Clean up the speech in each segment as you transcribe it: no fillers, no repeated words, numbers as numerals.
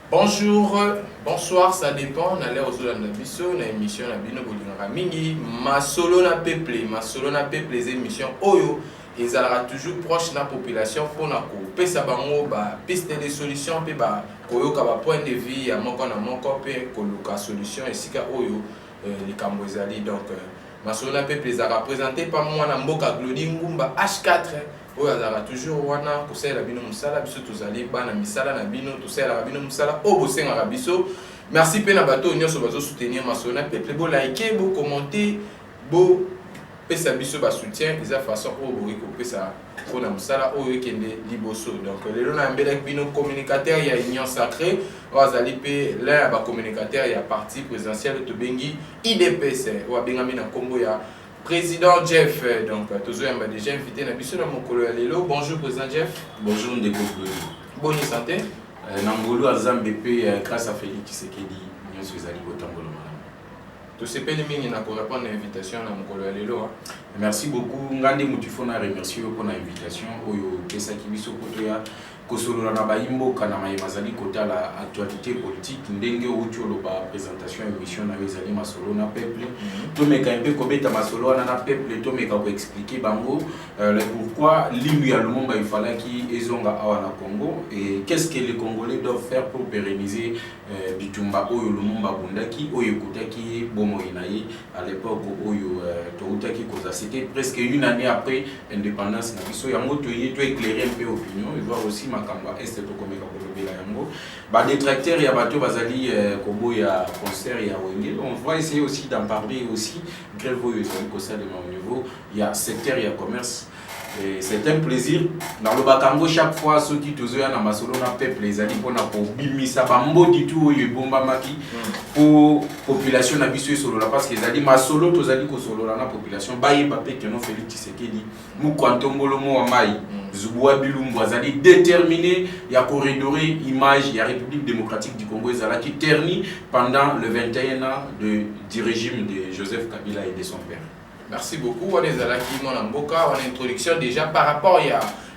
Bonjour, bonsoir, ça dépend. On allait aux Zolanda Bisso, on a une émission à Bino Bolingara Mingi, ma solo na peuple, les émissions Oyo, ils sont toujours proches de la population pour na ko pesa bango ba piste de solutions pe ba koyo ka ba point de vue ya moko na moko pe ko luka solution esika Oyo les Cambozali donc ma solo na peuple les a représenté par moi na mboka Glody Ngumba H4. Oyo azala toujours wana kosala bino musala biso tozali bana misala na bino tosala bino musala o bosenga biso. Merci pe na bato nyonso bazo soutenir masolo na peuple bo liker bo commenter bo pesa biso ba soutien eza façon o bo ko pesa ko na musala oyo kende liboso. Donc lelo na mbelek bino communicateur ya union sacrée wazali pe là ba communicateur ya parti présidentiel to bengi IDPS wa bengami na kombo ya Président Jeff, donc toujours déjà invité na biso na mokolo ya lelo. Bonjour Président Jeff. Bonjour Ndeko. Bonne santé. Nangolo Azambe pe grâce à Félix Tshisekedi nyonso ezali kotambolo malamu. To sepeli mingi na ko répondre à l'invitation na mokolo ya lelo. Merci beaucoup ngande mutifona remercier pour l'invitation oyo pesa kibiso poto ya kosolola na bayimbo kana mayemazali kotala actualité politique ndenge uti ba présentation émission na ezali masolo na peuple to meka mpe kobeta masolo na peuple to meka ko expliquer bango le pourquoi l'île ya Lumumba il fallait qui ezonga awa na Congo et qu'est-ce que les Congolais doivent faire pour pérenniser bitumba oyo Lumumba bundaki oyo kutaki bomo inayi à l'époque oyo to utaki koza c'était presque une année après indépendance na biso ya moto yé to éclairer un peu opinion et voir aussi makamba est to komeka ko lobela yango ba détracteurs ya bato bazali kobo ya concert ya wenge on va essayer aussi d'en parler aussi grève oyo ezali ko ça de au niveau il y a secteur ya commerce. C'est un plaisir dans le bakango chaque fois ceux qui tozoya na masolo na peuple ezali pona ko bimisa bambo ditu oyo bomba maki pour population na biso solola parce que ezali masolo tozali ko solola na population baye bape que non Félix Tshisekedi mu kwantongolo mo wa mai Zubwa Bilumbu azali déterminé ya corridorer image ya République démocratique du Congo ezala qui terni pendant le 21 ans du régime de Joseph Kabila et de son père. Merci beaucoup. On est à la Mboka, on a une introduction déjà par rapport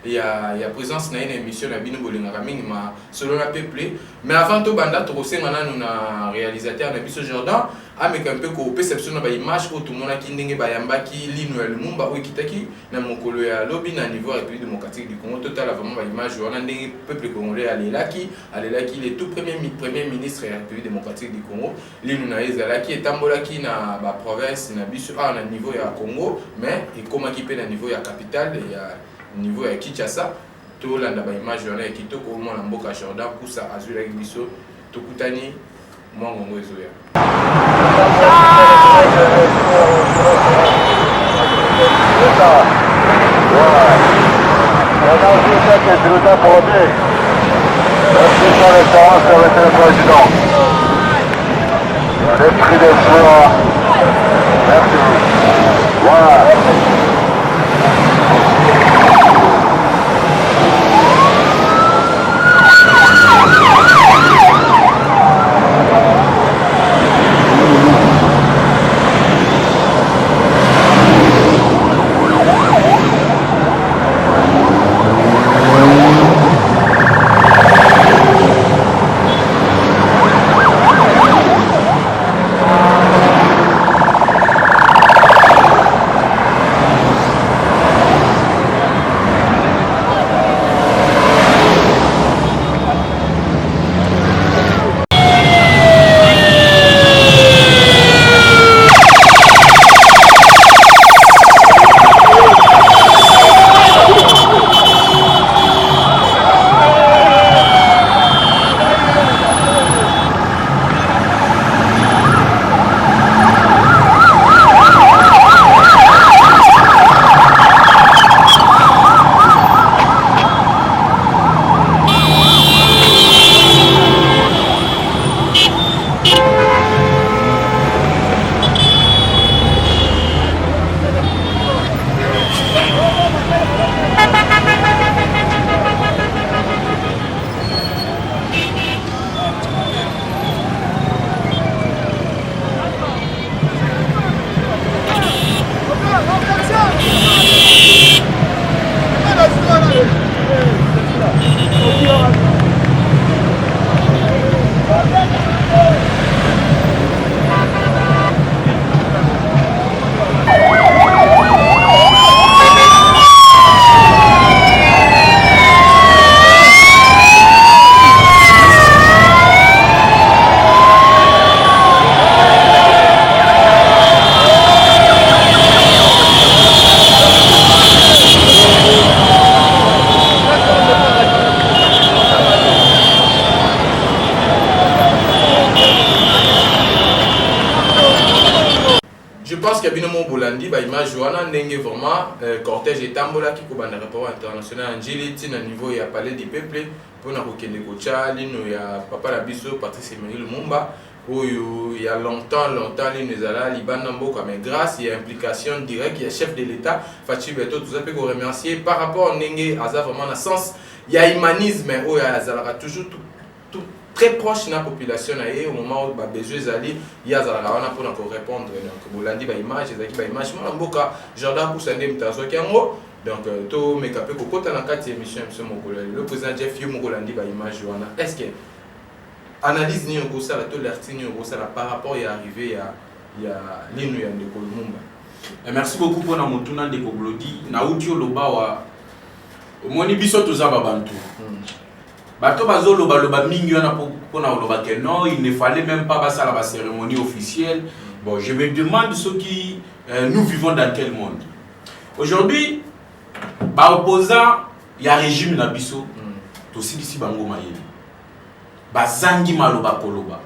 il y a présence dans une émission de Bino Bolingara Minima selon la peuple. Mais avant tout, banda trossé maintenant nous na réalisateur na biso Jordan avec un peu ko perception na ba image ko tout monde qui ndenge ba yamba ki lino Lumumba o kitaki na mokolo ya lobi na niveau République démocratique du Congo total vraiment ba image wana ndenge peuple congolais alelaki le tout premier ministre de la République démocratique du Congo lino na ezalaki etambolaki na ba province na biso na niveau ya Congo mais et comment qui peut na niveau ya capitale ya niveau ya Kinshasa to landa ba image wana ya kitoko mo na mboka Jordan kusa azula biso tokutani mwango ngozo ya pense qu'il y a bien un Bolandi, image Joana Ndenge vraiment cortège et tambola qui couvre un rapport international en Giliti à niveau il y a palais du peuple pour na kokende kocha lino ya papa la biso Patrice Emery Lumumba où il y a longtemps lino ezala libana mboka mais grâce il y a implication directe il y a chef de l'État Fatou Beto tout ça peut remercier par rapport à Ndenge Aza vraiment dans sens il y a humanisme où il y a toujours tout très proche de la population au moment où besoin zali il y a zala pour répondre donc bolandi ba image ezaki ba image moi mboka Jordan Kusande mtazo kiango donc to mekapé kokota na kati émission monsieur Mokolo le président Jeff Yo Mokolandi ba image wana est-ce que analyse ni ngo ça la to l'artine ngo ça par rapport y arrivé il y a linu ya ndeko Lumumba merci beaucoup pour na mutuna ndeko Glodi na uti oloba wa omoni biso tozaba bantu bato bazolo baloba mingi wana pour na oloba que non il ne fallait même pas passer à la cérémonie officielle. Bon, je me demande ce qui nous vivons dans quel monde aujourd'hui. Ba opposant ya régime na biso to silisi bango mayele bazangi maloba koloba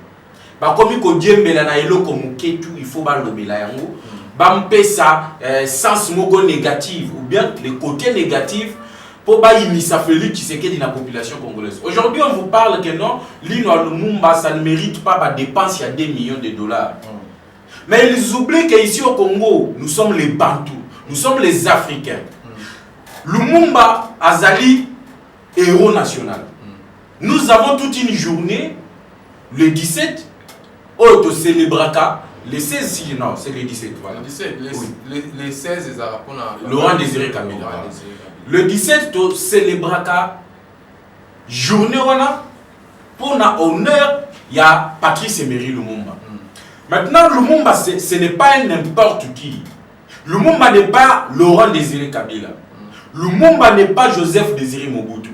ba komi ko diembela na eloko muketu il faut ba lobela yango ba mpesa sens moko négative ou bien le côté négatif pour ba imisa Félix Tshisekedi na population congolaise. Aujourd'hui on vous parle que non Lino Lumumba ça ne mérite pas ba dépense à 2 millions de dollars. Mais ils oublient qu'ici au Congo nous sommes les Bantous, nous sommes les Africains. Lumumba Azali, héros national. Nous avons toute une journée, le 17, au célébraka, le 16, non, c'est le 17, voilà. Le 17, les 16, Laurent Désiré Kabila. Le 17, au célébraka, journée, pour na honneur, il y a Patrice Emery Lumumba. Maintenant, Lumumba, ce n'est pas n'importe qui. Lumumba n'est pas Laurent Désiré Kabila. Lumumba n'est pas Joseph Désiré Mobutu.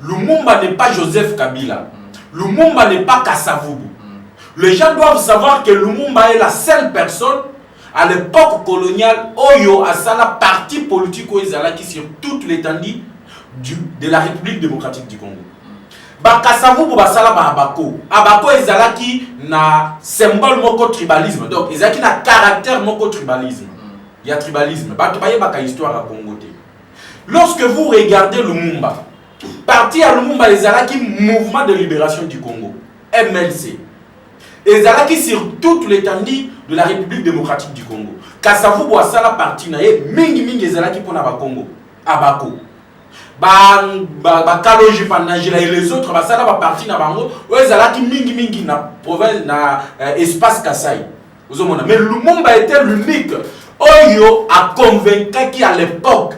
Lumumba n'est pas Joseph Kabila. Lumumba n'est pas Kasavubu. Les gens doivent savoir que Lumumba est la seule personne à l'époque coloniale Oyo a la parti politique qui sur toute l'étendue de la République démocratique du Congo. Kasavubu basala ba Abako. Abako ezalaki na symbole moko tribalisme. Donc ezalaki na caractère moko tribalisme. Il y a tribalisme. Batobaye baka histoire à Congo. Lorsque vous regardez Lumumba, parti à Lumumba, les Alaki Mouvement de Libération du Congo, MLC, les Alaki sur toute l'étendue de la République démocratique du Congo. Kasavu Boissala parti nae, mingi les Alaki pour Naba Congo, Abako. Kaloji Panagila et les autres, Basala va parti na Bango, les Alaki mingi na province na espace Kassai. Mais Lumumba était l'unique. Oyo a convaincu qu'à l'époque,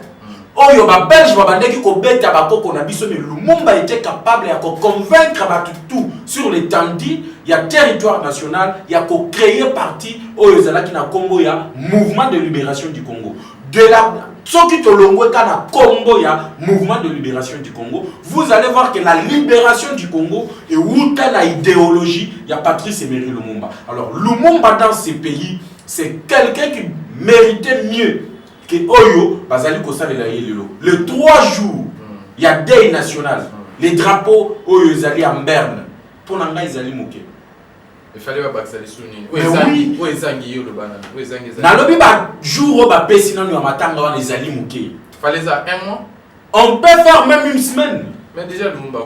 Oyo ba Belge ba bandeki ko beta ba koko na biso mais Lumumba était capable de convaincre ba tout sur l'étendue, il y a territoire national, il y a ko créer parti Oyo zalaki na Congo ya Mouvement de Libération du Congo. De la soki tolongwe kana Congo ya Mouvement de Libération du Congo, vous allez voir que la libération du Congo est outa la idéologie, il y a Patrice Emery Lumumba. Alors Lumumba dans ces pays, c'est quelqu'un qui méritait mieux que Oyo, le 3 jours, il y a Day national. Les drapeaux, Oyo Zali en Berne. Pour l'anga, ils allaient moquer. Il fallait pas que ça les souligne. Oui, où est Zangi le banane? Où est Zangi? Dans le jour où il sinon nous matanga les allaient moquer. Fallait ça un mois. On peut faire même une semaine. Mais déjà Lumumba,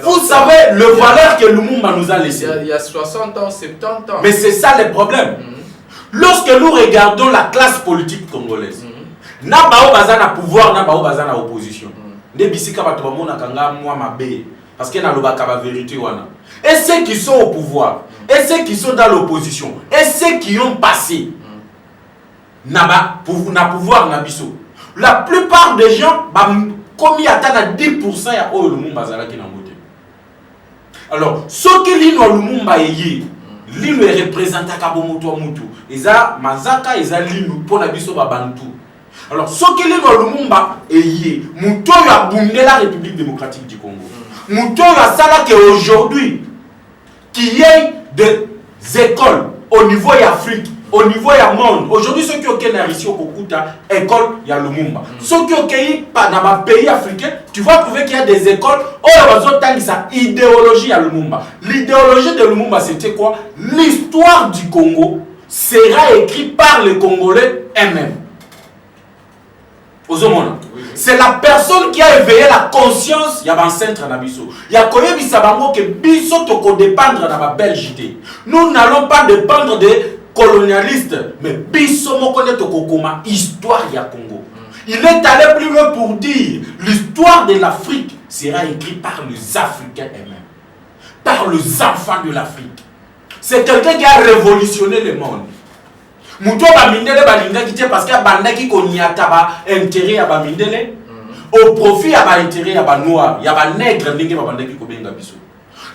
vous savez le valeur que Lumumba nous a laissé. Il y a 60 ans, 70 ans. Mais c'est ça le problème. Lorsque nous regardons la classe politique congolaise, na bao bazana pouvoir, na bao bazana opposition. Ne bisika bato bamona kanga moi mabe parce que na lobaka ba vérité wana. Et ceux qui sont au pouvoir, et ceux qui sont dans l'opposition, et ceux qui ont passé na pouvoir na biso. La plupart des gens commis atteindre 10% ya oyo Lumumba zalaki na moté. Alors, ce qui lino Lumumba yé Lino est représenté à Bomoto Mutu. Eza Mazaka, eza Lino pour la biso Babantu. Alors, ce qui est Lumumba est yé. Muto a bundé la République démocratique du Congo. Muto a ça que aujourd'hui, qu'il y ait des écoles au niveau d'Afrique, au niveau du monde. Aujourd'hui, ceux qui ont ici au Kokuta, école, il y a Lumumba. Ceux qui ont dans les pays africains, tu vas trouver qu'il y a des écoles où ils ont idéologie à Lumumba. L'idéologie de Lumumba, c'était quoi? L'histoire du Congo, sera écrit par les Congolais eux-mêmes. C'est la personne qui a éveillé la conscience. Il y a un centre en Abisso. Il y a que Bisso toko dépendre de la Belgique. Nous n'allons pas dépendre des colonialistes, mais Bisso mokone toko koma histoire ya Congo. Il est allé plus loin pour dire l'histoire de l'Afrique sera écrite par les Africains eux-mêmes, par les enfants de l'Afrique. C'est quelqu'un qui a révolutionné le monde. Muto ba mindele balinga kite parce que bandaki konyata ba intérêt ya ba mindele au profit ya ba intérêt ya ba noir ya ba nègre ndenge ba bandaki ko benga biso.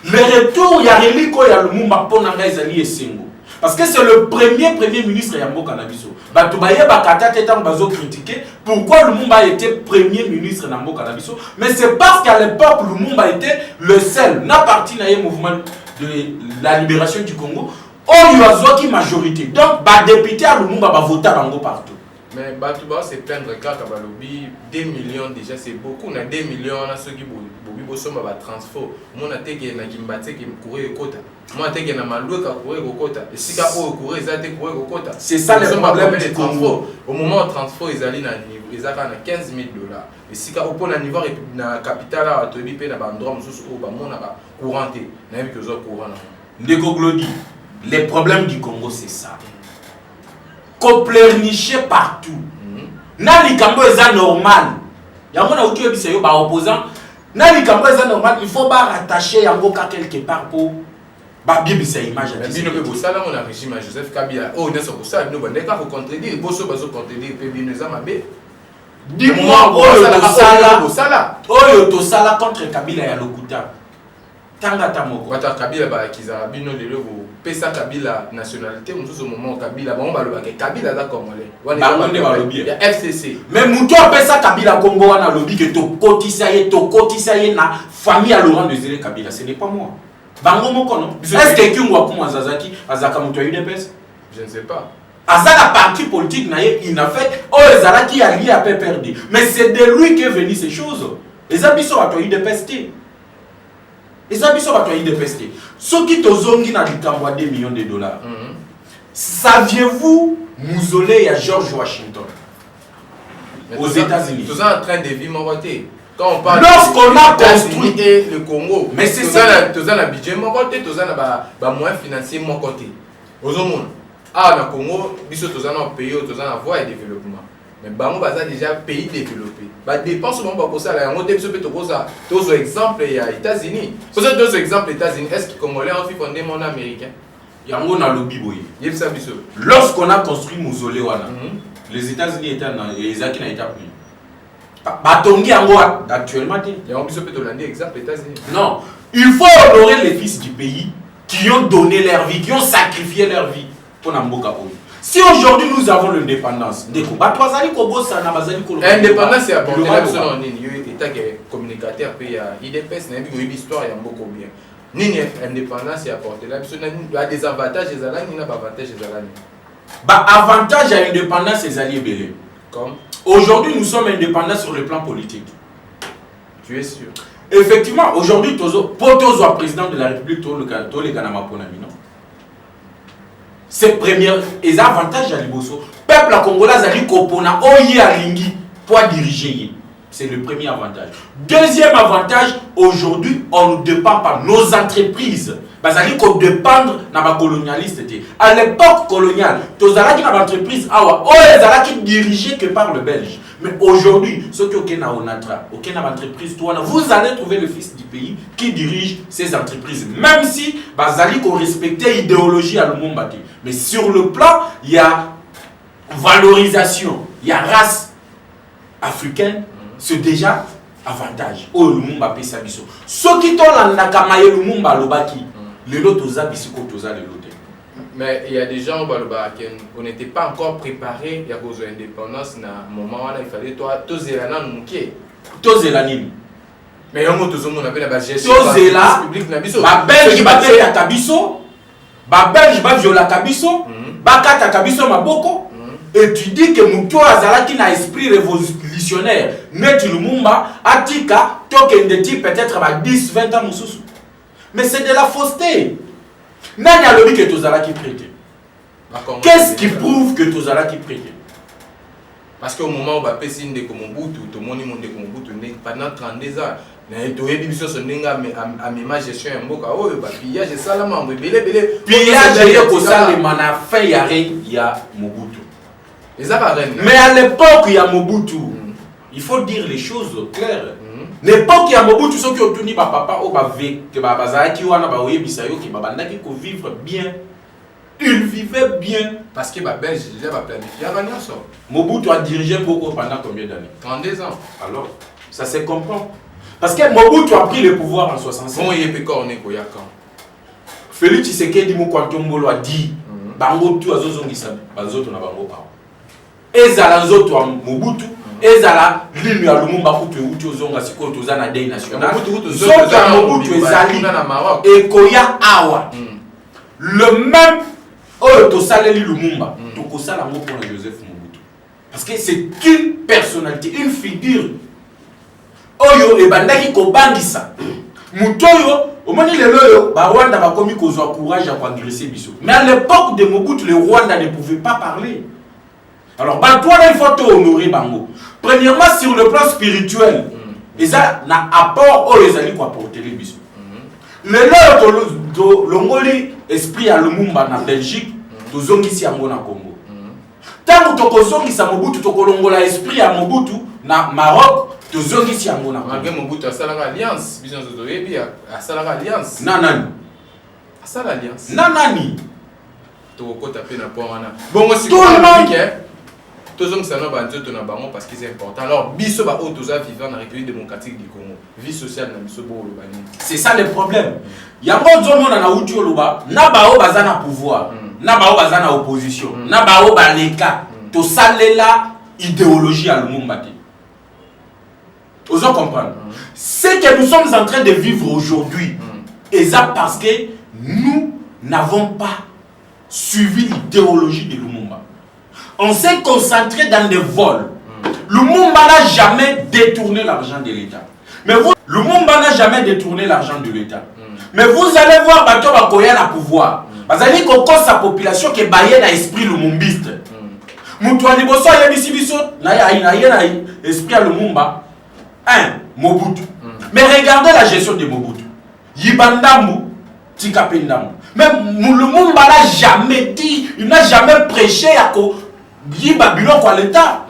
Le retour ya reliko ya Lumumba pona nga ezali esengo parce que c'est le premier ministre ya mboka na biso. Batu baye bakata tetam bazo critiquer pourquoi Lumumba a été premier ministre na mboka na biso, mais c'est parce qu'à l'époque Lumumba était le seul na parti na mouvement de la libération du Congo. Oh, il y a une majorité. Donc, les députés à Lumumba va voter partout. Mais Batouba, c'est plaindre quand Kabalobi, 2 millions déjà, c'est beaucoup. On a 2 millions, on a ceux qui ont transfo. Moi, on a des gens qui courent au quota. Moi, on a des gens qui courent au quota. Et si on court, ils ont couru au quota. C'est ça le problème des transfo. Au moment où transfo, ils allaient ils ont 15 000 $. Et si on prend un niveau dans la capitale, on a un endroit où on a couranté. On a vu que courant. Ndeko Glody. Les problèmes du Congo, c'est ça. Coplernicher partout. Nali Kambo est normal. Il y a un autre qui est opposant. Nali Kambo est normal. Il faut pas rattacher Yangoka quelque part pour bien cette image. Mais bien que ça là on a régime à Joseph Kabila. Oh, n'est-ce pas ça? Nous on est pas contredire. Bosso bazo contredire. Puis bien nous amabé. Dis-moi, oh, to sala contre Kabila ya lokuta. Tangata moko. Wata Kabila ba kizara bino lelo pesa Kabila nationalité mususu moment Kabila ba on ba Kabila za congolais. Il y a FCC. Mais muto pesa Kabila Congo wana lobby que to kotisa ye na famille à Laurent Désiré Kabila, ce n'est pas moi. Bango moko non. Est-ce que Kyungwa kuma Zazaki azaka muto UDPS? Je ne sais pas. Azala parti politique na ye il a fait oh ezalaki allié à PPRD. Mais c'est de lui que venu ces choses. Les abisso à toi UDPS. Les abisso va de pester. Ce qui te zongi na likambo 2 millions de $. Saviez-vous mausolée à George Washington aux États-Unis? Tout ça en train de vivre mon côté. Quand on parle lorsqu'on a construit le Congo, mais c'est ça. Tout ça le budget mon côté, tout ça ba moyen financier mon côté. Aux hommes, na Congo, biso tout ça dans pays, tout ça na voie de développement. Mais bango baza déjà pays développé. Ba dépense mon ba ça là, on te peut to ça. Tous exemple il y a États-Unis. Pour ça deux exemples États-Unis, est-ce que Congolais ont fait fonder mon américain? Yango na lobby boy. Yeb ça biso. Lorsqu'on a construit mausolée wana, les États-Unis étaient dans les acquis na état plus. Batongi yango actuellement dit. Yango biso peut to lander exemple États-Unis. Non, il faut honorer les fils du pays qui ont donné leur vie, qui ont sacrifié leur vie pour Namboka. Si aujourd'hui nous avons l'indépendance, l'indépendance c'est apporté la personne en ligne. Il y a l'État qui est communicateur, puis il y a l'IDPS, il y a une histoire, il y a beaucoup bien. L'indépendance c'est apporté la personne. Il y a des avantages, il y a des avantages. Avantage à l'indépendance, c'est alliés belé. Comme aujourd'hui nous sommes indépendants sur le plan politique. Tu es sûr? Effectivement, aujourd'hui, pour le président de la République, tout le Ganama Ponami, non? C'est premier et avantage à Liboso. Peuple congolais a kopona oye alingi pour diriger. C'est le premier avantage. Deuxième avantage, aujourd'hui, on ne dépend pas nos entreprises. Parce qu'on dépend de la colonialiste. À l'époque coloniale, tous les entreprises qui dirigées que par le Belge. Mais aujourd'hui, ceux qui ont aucune entreprise, vous allez trouver le fils du pays qui dirige ces entreprises. Même si vous respectez l'idéologie à Lumumba. Mais sur le plan, il y a valorisation, il y a race africaine, c'est déjà avantage. Oh, Lumumba peut s'abisso. Ceux qui ont l'andakamaye Lumumba lobaki, les lots aux abissiko toza les lots. Mais il y a des gens on n'était pas encore préparés à cause de l'indépendance. À un moment où il fallait tous les années nous quitter. Tous les années. Mais on a fait la gestion publique. La Belge va faire la Kabiso. La Belge va violer la Kabiso. Bakata Kabiso Maboko. Et tu dis que Mouto Azala qui n'a esprit révolutionnaire, Net Lumumba, Atika, Tokendeti peut-être à 10, 20 ans Moussoussou. Mais c'est de la fausseté. Nani a lobby que Tozala qui prête. Qu'est-ce qui prouve que Tozala qui prête? Parce qu'au moment où Bapé signe de Mobutu, tout le monde est de Mobutu pendant 32 ans. Tu as dit que ce n'est pas ma gestion en Boka. Oh, pillage, c'est ça la main. Pillage, c'est ça le manafin, il y a Mobutu. Mais à l'époque, il y a Mobutu. Il faut dire les choses claires. L'époque, il y a Mobutu, ceux qui ont tenu papa, qui vivre bien. Il vivait bien. Parce que les Belges, ils avaient planifié avant ça. Mobutu a dirigé beaucoup pendant combien d'années? 32 ans. Alors, ça se comprend. Parce que Mobutu a pris le pouvoir en 65. Comment il peut corner pour Yakan? Félix Tshisekedi Moukwantongolo a dit Bango tu azozongisa bazoto na bango pa. Ezala nzoto wa Mobutu, ezala limu ya Lumumba kutu uti ozonga sikoyo tozana day national. Zoto ya Mobutu ezali na Maroc. Ekoya awa. Le même Tosaleli Lumumba, Tokosala ngo pour Joseph Mobutu. Parce que c'est une personnalité, une figure. Oyo ebandaki ko bangisa. Mutoyo, au moment où le Rwanda va commis kozwa courage à agresser biso. Mais à l'époque de Mobutu, le Rwanda ne pouvait pas parler. Alors, toi, il faut honorer Bango. Premièrement, sur le plan spirituel, ils ont un apport où ils allaient apporter les biso. Le Longoli esprit à Lumumba na Belgique, tozongisi yango na Congo. Tant que tokozongisa Mobutu, tokolongola esprit à Mobutu na Maroc, tozongisi yango na Congo. Malgré Mobutu a salaka alliance, biso zozoyebi a salaka alliance. Nanani. A salaka alliance. Nanani. Tokota pe na po wana. Bongo si tout le monde tozongisa na banzoto na bango parce que c'est important. Alors biso ba o toza vivant na République démocratique du Congo. Vie sociale na biso bo lo bani. C'est ça le problème. Yango zomona na uti oloba na bao bazana pouvoir, na bao bazana opposition, na bao baleka to salela idéologie à Lumumba te. Vous comprenez? Ce que nous sommes en train de vivre aujourd'hui, et ça parce que nous n'avons pas suivi l'idéologie de Lumumba. On s'est concentré dans des vols. Lumumba n'a jamais détourné l'argent de l'État. Mais vous, Lumumba n'a jamais détourné l'argent de l'État. Mais vous allez voir Bato Bakoya na pouvoir. Vous allez voir sa population qui est baillée dans l'esprit lumumbiste. Moutouani Bosso a yebisi biso na esprit à Lumumba. Mobutu. Mais regardez la gestion de Mobutu. Yibandambu, Tikapendambu. Mais Lumumba n'a jamais dit, il n'a jamais prêché à Yibabilon à l'État.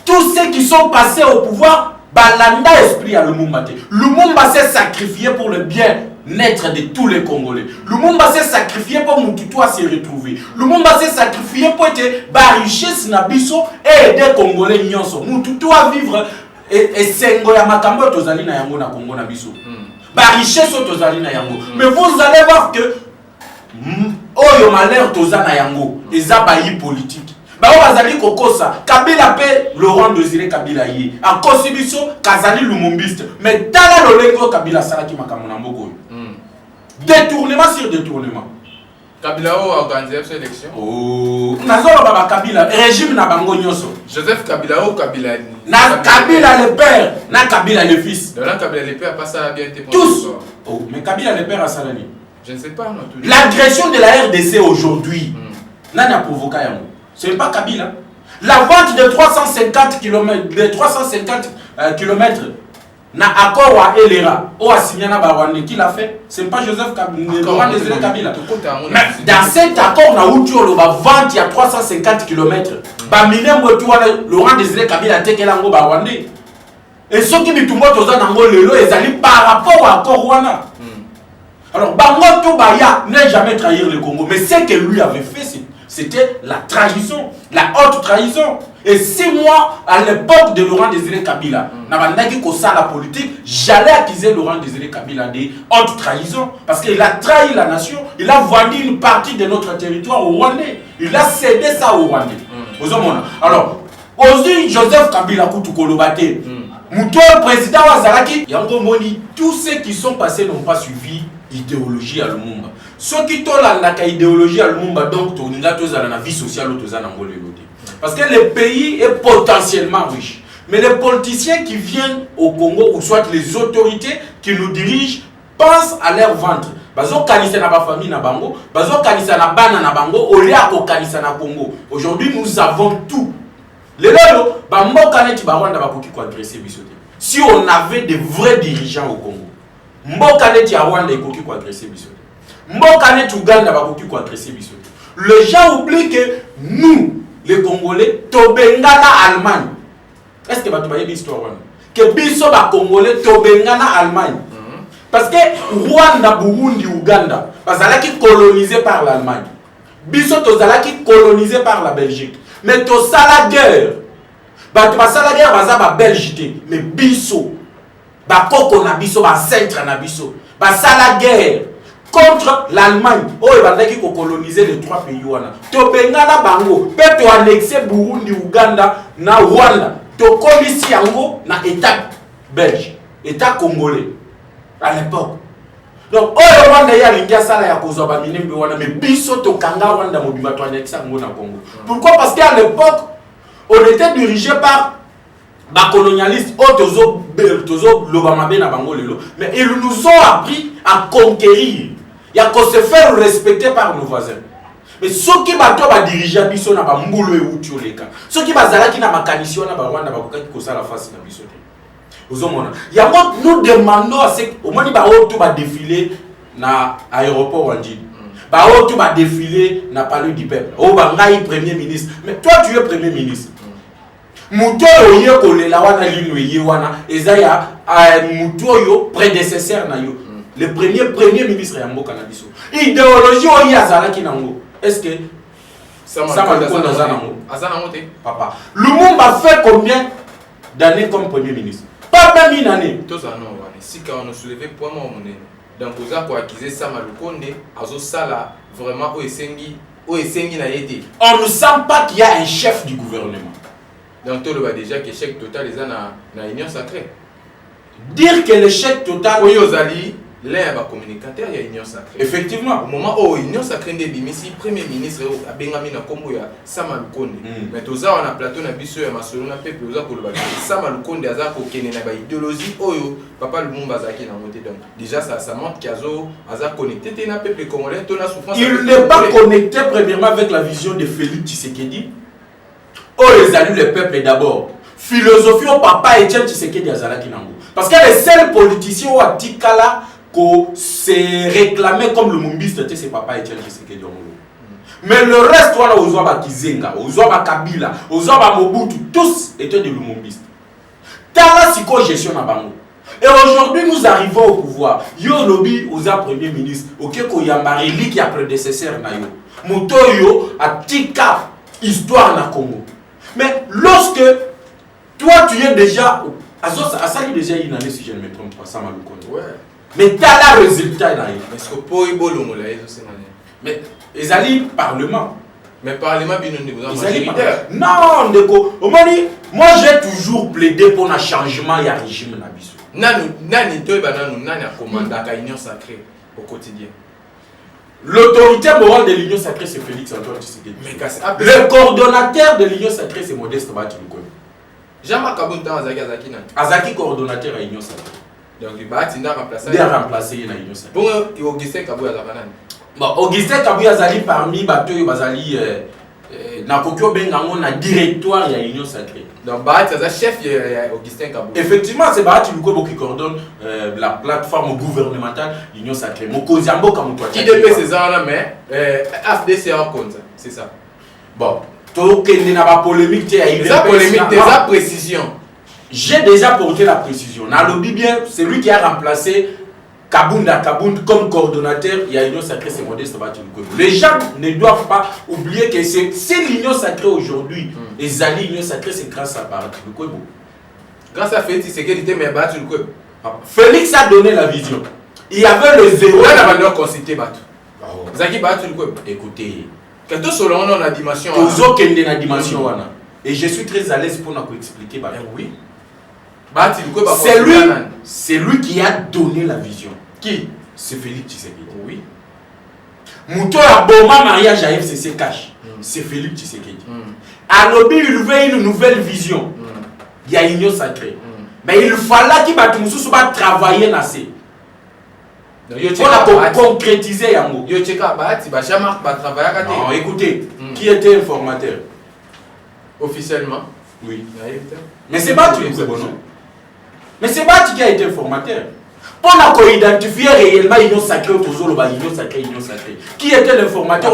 Tous ceux qui sont passés au pouvoir, balanda esprit à Lumumba. Lumumba s'est sacrifié pour le bien-être de tous les Congolais. Lumumba s'est sacrifié pour Mobutu à se retrouver. Lumumba s'est sacrifié pour être la richesse nabiso et aider les Congolais nyonso. Mobutu à vivre et sengo ya makambo tozali na yango na Congo na biso. Ba richesse tozali na yango. Mais vous allez voir que oyo malheur tozana yango eza bayi politique. Ba o bazali kokosa Kabila pe Laurent Désiré Kabila yi akosi biso kazali lumumbiste. Mais tala lolengo Kabila salaki makambo na mboko. Détournement sur détournement. Kabila a organisé cette élection. Oh, nazolo baba Kabila régime na bango nyonso. Joseph Kabila ou Kabila na Kabila le père, na Kabila le fils. Dans Kabila le père pas ça bien été tous. Oh, mais Kabila le père a salani. Je ne sais pas non tout. L'agression de la RDC aujourd'hui. N'a provoqué yango. Ce n'est pas Kabila. La vente de 350 km na accord à Elera, ou à Signana Barwande, qui l'a fait, ce n'est pas Joseph Kabila. Mais dans cet accord, on a eu la vente il y a 350 km. Laurent Désiré Kabila a été en Barwande. Et ceux qui me tombent aux anangos, ils allaient par rapport à accord. Alors, Bango Toubaya n'a jamais trahi le Congo. Mais ce que lui avait fait, c'était la trahison, la haute trahison. Et 6 mois à l'époque de Laurent Désiré Kabila, la politique, j'allais accuser Laurent Désiré Kabila de haute trahison. Parce qu'il a trahi la nation, il a vendu une partie de notre territoire au Rwandais. Il a cédé ça au Rwandais. Alors, aujourd'hui, Joseph Kabila Koutukolobate, Mouto, président Wazaraki, Yango Moni, tous ceux qui sont passés n'ont pas suivi l'idéologie à Lumumba. Ceux qui ont la idéologie à Lumumba, donc, tu as la vie sociale, tu as parce que le pays est potentiellement riche. Mais les politiciens qui viennent au Congo, ou soit les autorités qui nous dirigent, pensent à leur ventre. bazo kanisa na ba famille na bango, bazo kanisa na bana na bango, olia ko kanisa na Congo. Aujourd'hui nous avons tout. Les lelo ba mboka neti ba Rwanda ba koki ko agresser biso te. Si on avait de vrais dirigeants au Congo, mboka neti ya Rwanda ekoki ko agresser biso te. Mboka neti Uganda ba koki ko agresser biso te. Les gens oublient que nous les Congolais tobengana Allemagne. Est-ce que bato ba yebi histoire wana? Que biso ba Congolais tobengana Allemagne. Parce que Rwanda, Burundi, Uganda, bazalaki colonisé par l'Allemagne. Biso tozalaki colonisé par la Belgique. Mais to sala guerre. Ba sala guerre baza ba Belgique, mais biso ba koko na biso ba centre na biso. Ba sala guerre contre l'Allemagne. Oh, bazalaki ko coloniser les trois pays wana. To bengana bango, pe to annexer Burundi, Uganda na Rwanda. To komisi yango na état belge, état congolais. À l'époque. Donc, oh, Rwanda ya lingia sala ya kozwa ba minembe wana, mais biso to kanga Rwanda mobimba to anexa ngo na Congo. Pourquoi? Parce qu'à l'époque, on était dirigé par ba colonialistes, tozo lobamabe na bango lelo, mais ils nous ont appris à conquérir, et à se faire respecter par nos voisins. Mais ceux qui bato ba diriger biso na ba mbulu e uti oleka. Ceux qui bazalaki na makanisi wana ba Rwanda ba kokaki kosala face na biso. Nous demandons à ce au moins tout va défiler na aéroport Wandjili. Tout va défiler na palais du peuple. Oh bangai premier ministre. Mais toi tu es premier ministre. Muto yo kolela wana lino ye wana ezaya muto yo prédécesseur na yo. Le premier ministre ya mboka na biso. Idéologie o yazala kinango. Est-ce que ça m'a dit papa Lumumba fait combien d'années comme premier ministre? Pas même une année. Tous en ont. Si quand on a soulevé point mon donc vous avez acquis Sama Lukonde, Azo Sala, vraiment au Essengi n'a été. On ne sent pas qu'il y a un chef du gouvernement. Donc tout le monde déjà que l'échec total est dans l'union sacrée. Dire que l'échec total. Oui, aux alliés, l'un va communicateur, il y a union sacrée. Effectivement. Au moment où l'union sacrée est bimisi, premier ministre a Benjamin Kombo ya Sama Lukonde. Mais tout ça on a plateau na biso ya masolo na peuple oza ko loba. Sama Lukonde aza ko kene na ba idéologie oyo papa Lumumba zaki na monté donc. Déjà ça montre qu'azo aza connecté na peuple congolais to na souffrance. Il n'est pas connecté premièrement avec la vision de Félix Tshisekedi. Oh les alliés le peuple d'abord. Philosophie au papa Etienne Tshisekedi azalaki nango. Parce que les seuls politiciens au Tikala qu'on se réclamait comme le Mumbiste, c'est papa Etienne Tshisekedi. Mais le reste, voilà, aux Ouaba Kizenga, aux Ouaba Kabila, aux Ouaba Mobutu, tous étaient des Lumumbistes. Tala Siko gestion à Bango. Et aujourd'hui, nous arrivons au pouvoir. Yo lobby aux premier ministre, Okeko Yambarili qui a prédécesseur na yo. Motoyo a tika histoire na Congo. Mais lorsque toi tu es déjà à ça déjà une année si je ne me trompe pas, ça m'a le compte. Ouais. Mais tu as le résultat là. Est-ce que pour Ibolongo là, mais ils allaient parlement. Mais parlement bien on non, Ndeko. Moi j'ai toujours plaidé pour un changement et un régime na biso. Nani toyeba nanu nani a commandé à l'union sacrée au quotidien. L'autorité morale de l'union sacrée c'est Félix Antoine Tshisekedi. Le coordonnateur de l'union sacrée c'est Modeste Batilukwe. Jean-Marc Kabunta Azaki nani. Azaki coordonnateur à l'union sacrée. Donc il va remplacer. Il a remplacé l'union sacrée. Bon, Augustin Kabouya Zakanani. Bon, Augustin Kabouya Zali parmi Batoyo Bazali na kokyo bengango na directoire ya l'union sacrée. Donc Bahati c'est chef Augustin Kabouya. Effectivement, c'est Bahati Lukwebo qui coordonne la plateforme gouvernementale l'union sacrée. Mokozambo Kamutwa. IDP c'est ça là mais FDC en compte, c'est ça. Bon, tokende na ba polémique té ya polémique déjà précision. J'ai déjà porté la précision. Dans le bien, c'est lui qui a remplacé Kabunda comme coordonnateur. Il y a l'union sacrée, c'est Modeste Batilukwe. Les gens ne doivent pas oublier que c'est l'union sacrée aujourd'hui. Les alliés l'union sacrée, c'est grâce à Batilukwe. Grâce à Félix Tshisekedi, mais Batilukwe. Félix a donné la vision. Il y avait le zéro. On a la valeur concité Batu. Zaki Batilukwe. Écoutez, que tout selon nous la dimension. La dimension. Et je suis très à l'aise pour nous expliquer. Oui. C'est lui qui a donné la vision. Qui? C'est Félix Tshisekedi. Oui. Mouto a boma mariage à FCC Cash. C'est Félix Tshisekedi. À Lobi, il veut une nouvelle vision. Il y a l'union sacrée. Mais il fallait qu'il va travailler dans ces. Pour concrétiser yango. Yo cheka Bahati, bah Jean-Marc va travailler à côté. Non, écoutez, qui était informateur? Officiellement. Oui. Mais c'est Bahati le bon nom. Mais c'est Bahati qui a été informateur. Pour identifier réellement l'union sacrée au Tozolo, l'union sacrée. Qui était l'informateur?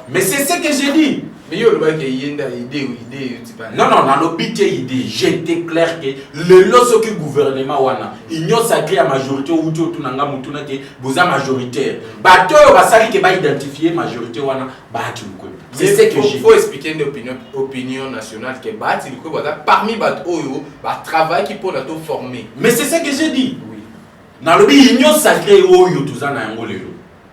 Mais c'est ce que j'ai dit. Mais yo le bac idée. Non, dans l'obité idée, j'étais clair que le lorsque le gouvernement wana, l'union sacrée à majorité ou tout nanga mutuna que vous êtes majoritaire. Bato yo basali que ba identifier majorité wana, Bahati Lukwebo. C'est ce que j'ai. Faut expliquer une opinion nationale que Bahati Lukwebo parmi bato yo, ba travail qui pour la to former. Mais c'est ce que j'ai dit. Oui. Dans l'union sacrée oyo tuzana yango lelo.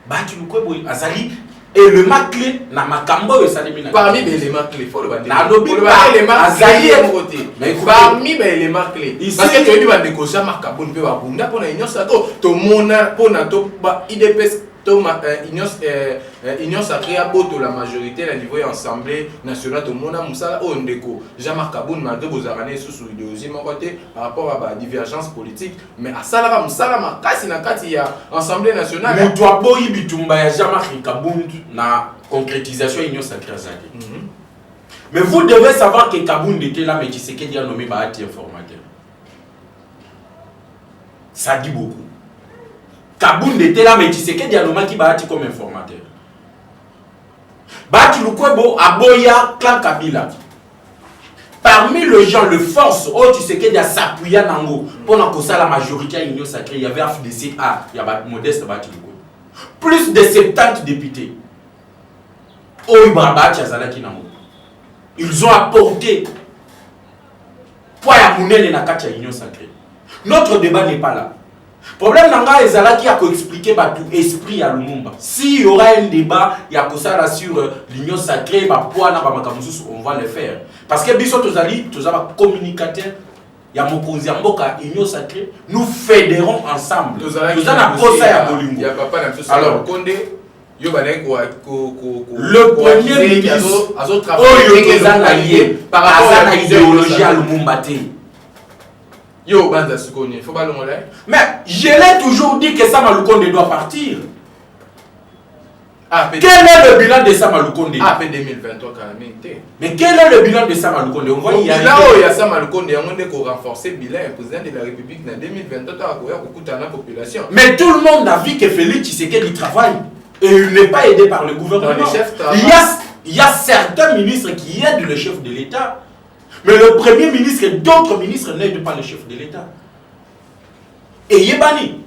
Bahati Lukwebo azali élément clé na makambo yo salimina. Parmi les éléments clés, faut le battre. Na lobi parmi les éléments clés. Parce que tu dis ba négocier makabon pe ba bunda pour na union sacrée to mona pour na to ba IDPS to union sacrée a boto la majorité à niveau assemblée nationale to mona musala o ndeko. Jean-Marc Kabund malgré vos arané sous idéologie mon côté par rapport à ba divergence politique mais à salaka musala makasi na kati ya assemblée nationale. Mutu aboyi bitumba ya Jean-Marc Kabund na concrétisation union sacrée zaki. Mais vous devez savoir que Kabund était là mais Tshisekedi a nommé Bahati informateur. Ça dit beaucoup. Kabund était là mais Tshisekedi a nommé Bahati comme informateur. Bahati Lukwebo aboya clan Kabila. Parmi les gens, le force, Tshisekedi a s'appuyé à Nango pour la majorité à l'union sacrée. Il y avait FDCA, il y avait Modeste Bahati Lukwebo. Plus de 70 députés. Ils ont apporté poids à Mounel et Nakati à l'union sacrée. Notre débat n'est pas là. Le problème nanga ezala qui a expliqué tout esprit à Lumumba. S'il y aura un débat, il y a ça sur l'union sacrée, on va le faire. Parce que biso tozali, tozala communicateur, il y a mokonzi mboka union sacrée, nous fédérons ensemble. Tozala kosa ya bolingo. Il y a papa na alors Condé le premier ministre par rapport à l'idéologie à Lumumba. Yo, Banza Sukoni, faut pas le montrer. Mais je l'ai toujours dit que Sama Lukonde doit partir. Quel est le bilan de Sama Lukonde? Après 2023, quand même. Mais quel est le bilan de Sama Lukonde? On voit il y a Sama Lukonde, on a renforcé le bilan. Le président de la République en 2023 a beaucoup de la population. Mais tout le monde a vu que Félix Tshisekedi travaille. Et il n'est pas aidé par le gouvernement. Il y a certains ministres qui aident le chef de l'État. Mais le premier ministre et d'autres ministres n'aident pas le chef de l'État. Et Yébani.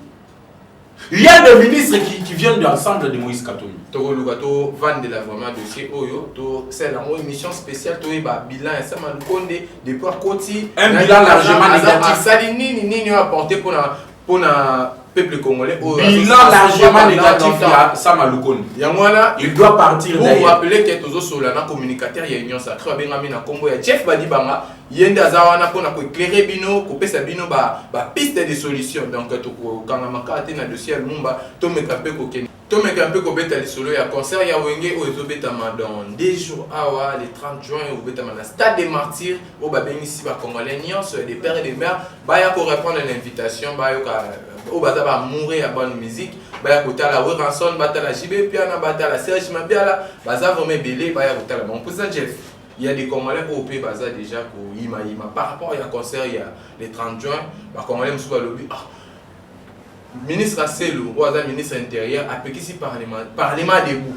Il y a des ministres qui viennent de l'ensemble de Moïse Katumbi. Togolugato vendre la vraiment dossier Oyo. C'est la émission spéciale. Tu as bilan et ça m'a demandé depuis côté. Un bilan largement négatif. Ça ni apporté pour la peuple congolais. Bilan largement négatif à Sama Lukonde. Il doit partir d'ailleurs. Vous vous rappelez que tous Solana communicateur il y a union sacrée avec Ngamina Combo et Jeff Badibanga yende azawana pour éclairer bino couper sa bino ba piste de solution donc quand on a marqué na dossier Lumumba to me capé ko ken to me capé ko beta lisolo ya concert ya wenge o ezobeta dans 2 jours awa le 30 juin au beta na stade des martyrs au ba benisi ba congolais nyonso des pères et des mères ba ya ko répondre à l'invitation ba yo ka au baza ba mourir à bonne musique ba ya kotala Ranson batala JB Piana batala Serge Mabiala baza vraiment belé ba ya kotala mon président Jeff. Il y a des Congolais au pays déjà pour Ima. Par rapport à un concert, il y a les 30 juin, les Congolais me souvent lobby. Ministre Asselo, ou le ministre intérieur, a péqué si parlement debout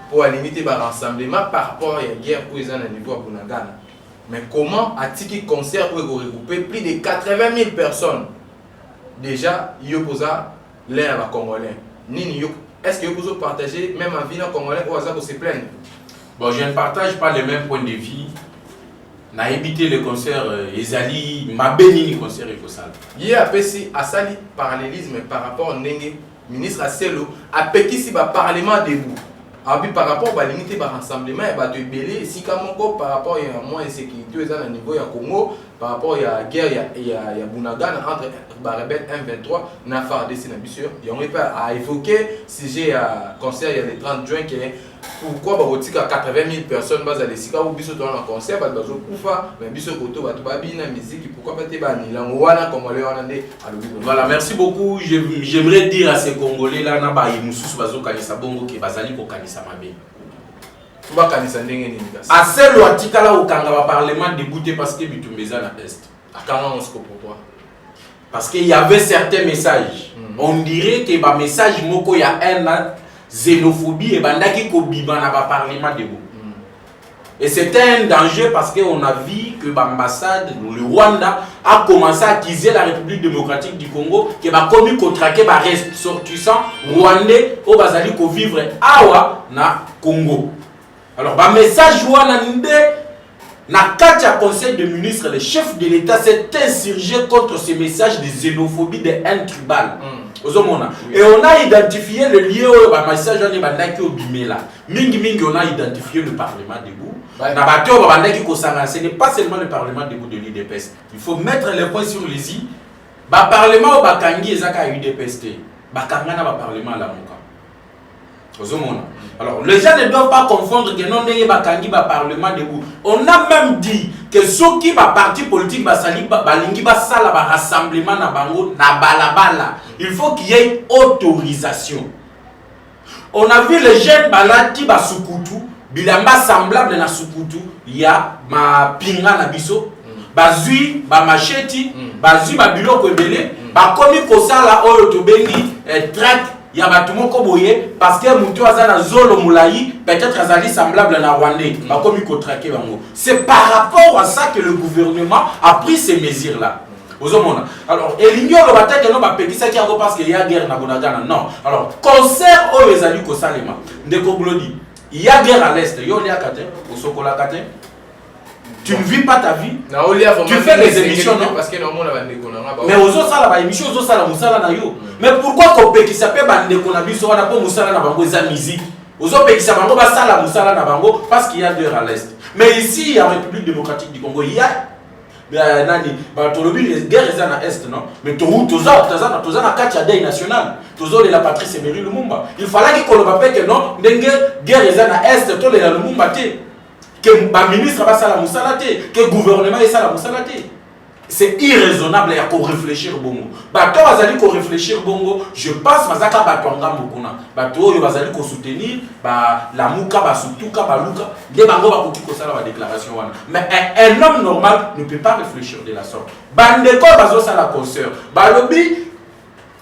pour limiter le rassemblement par rapport à la guerre pour les gens à niveau à Bunagana. Mais comment a-t-il concert pour regrouper plus de 80 000 personnes? Déjà, il y a l'air à Congolais. Est-ce que vous pouvez partager même en ville Congolais ou à se plaindre? Bon, je ne partage pas les mêmes points de vue. Na évité le concert Ezali, ma béni le concert Ekosal. Il y a à sali parallélisme par rapport au ministre Asselo, a péki si ba parlement debout. par rapport à limiter par rassemblement et bah de belé si comme par rapport à moins insécurité à niveau ya Congo par rapport à la guerre il y a Bunagana entre rebelle M23 n'a pas décidé bien sûr et on est pas à évoquer si j'ai concert il y a le 30 juin qui est pourquoi bakotika 80 000 personnes baza lesika ou biso dans un concert bazo kufa mais biso koto bato babina musique pourquoi pas te banila wana congolais wana nde alobi. Voilà, merci beaucoup. J'aimerais dire à ces Congolais là na ba imususu bazo kanisa bongo ke bazali ko kanisa mabe. Ba kanisa ndenge nini kasi. Aselo atikala okanga ba parlement dégoûté parce que bitumbeza na est. Akanga on se pourquoi? Parce qu'il y avait certains messages. On dirait que ba message moko ya haine, xénophobie et bandaki ko biba na ba parlement debout. Et c'était un danger parce qu'on a vu que l'ambassade, le Rwanda, a commencé à accuser la République démocratique du Congo, qui a commis contraquer les ressortissants rwandais au Bazali pour vivre awa na Congo. Alors, le message na Katia Conseil de ministres, le chef de l'État s'est insurgé contre ces messages de xénophobie, de haine tribale. Et on a identifié le lien au message Mingi, on a identifié le Parlement debout. Ce n'est pas seulement le Parlement debout de l'UDPS. Il faut mettre les points sur les i. Le Parlement au Bakangi et Zaka UDPS. Bakangana le Parlement à la Moka. Alors, les gens ne doivent pas confondre que non n'est Bakangi le Parlement debout. On a même dit que ceux qui ba parti politique balingi basala ba rassemblement na bango na balabala. Il faut qu'il y ait autorisation. On a vu les jeunes balati ba sukutu, bilamba semblable na sukutu, il y a ma pinga na biso, bazui ba macheti, bazui ba biloko ebele, ba komi kosala oyo to bengi track ya batu moko boye parce que mutu azana zolo mulai peut-être azali semblable na Rwandais, ba komi ko traquer bango. C'est par rapport à ça que le gouvernement a pris ces mesures là. Alors, il y a parce qu'il y a guerre na Bonagana. Non. Alors, concert au Ezali Kosalema. Ndeko Glodi. Il y a guerre à l'est. Il y a Kate, au Sokola Kate. Tu ne vis pas ta vie. Tu fais des émissions, non? Parce que mais aux autres salles, émissions, aux autres salles, Moussala na yo. Mais pourquoi Kopé qui s'appelle Bandeko na biso, on a pas Moussala na bango za musique. Aux autres pays qui s'appellent Basala Moussala na bango parce qu'il y a guerre à l'est. Mais ici, en République démocratique du Congo, il y a nani batolobi les guerres sont à est non mais toza na kati ya deuil national tozo la Patrice Emery Lumumba il fallait que koloba pe que non ndenge guerre sont à est to le Lumumba te que ba ministre ba sala musala te que gouvernement est sala musala te. C'est irraisonnable et à réfléchir bongo. Bato bazali ko réfléchir bongo, je pense bazaka bato ngamba kuna. Bato yo bazali ko soutenir ba la muka ba sutuka ba luka de bango ba ko sala ba déclaration wana. Mais un homme normal ne peut pas réfléchir de la sorte. Bandeko bazo sala concert. Balobi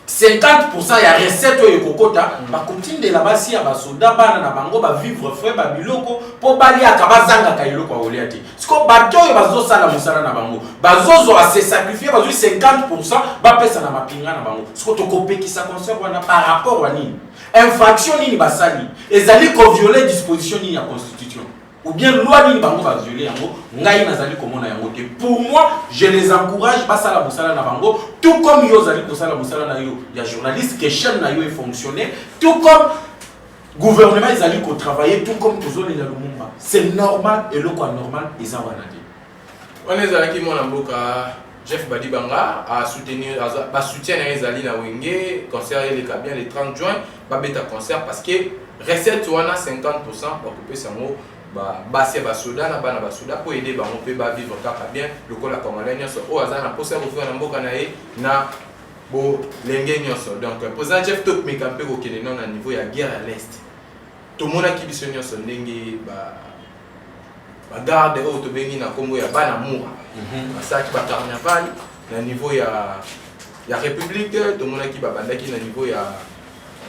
50% ya recette oyo kokota ba continue de la basi ya basoda bana na bango ba vivre frais ba biloko po bali akabazanga ka iloko oliati. Siko bato yo bazo sala musala na bango. Bazozo a se sacrifier bazo 50% ba pesa na mapinga na bango. Siko to kopekisa concert wana par rapport wa nini? Infraction nini basali? Ezali ko violer disposition nini ya constitution? Ou bien loi nini bango ba violer yango ngai nazali komona yango te. Pour moi, je les encourage basala musala na bango tout comme yo zali kosala musala na yo. Il y a journaliste que chaîne na yo est fonctionné tout comme gouvernement ezali ko travailler tout comme tozo le Lumumba. C'est normal et le quoi normal eza wana te. On est allé qui mon amboka Jeff Badibanga a soutenir ba soutien na ezali na Wenge concert les bien le 30 juin ba beta concert parce que recette wana 50% ba couper sango basi basoda na bana basoda pour aider bango pe ba vivre kaka bien lokola congolais nyonso o azana posa ko faire na mboka na ye na bo lenge nyonso. Donc président Jeff Top Mekampe ko kene non na niveau ya guerre à l'est tout mona ki biso nyonso ndenge ba garde o to bengi na kombo ya bana mura basaki ba carnaval na niveau ya république tout mona ki ba bandaki na niveau ya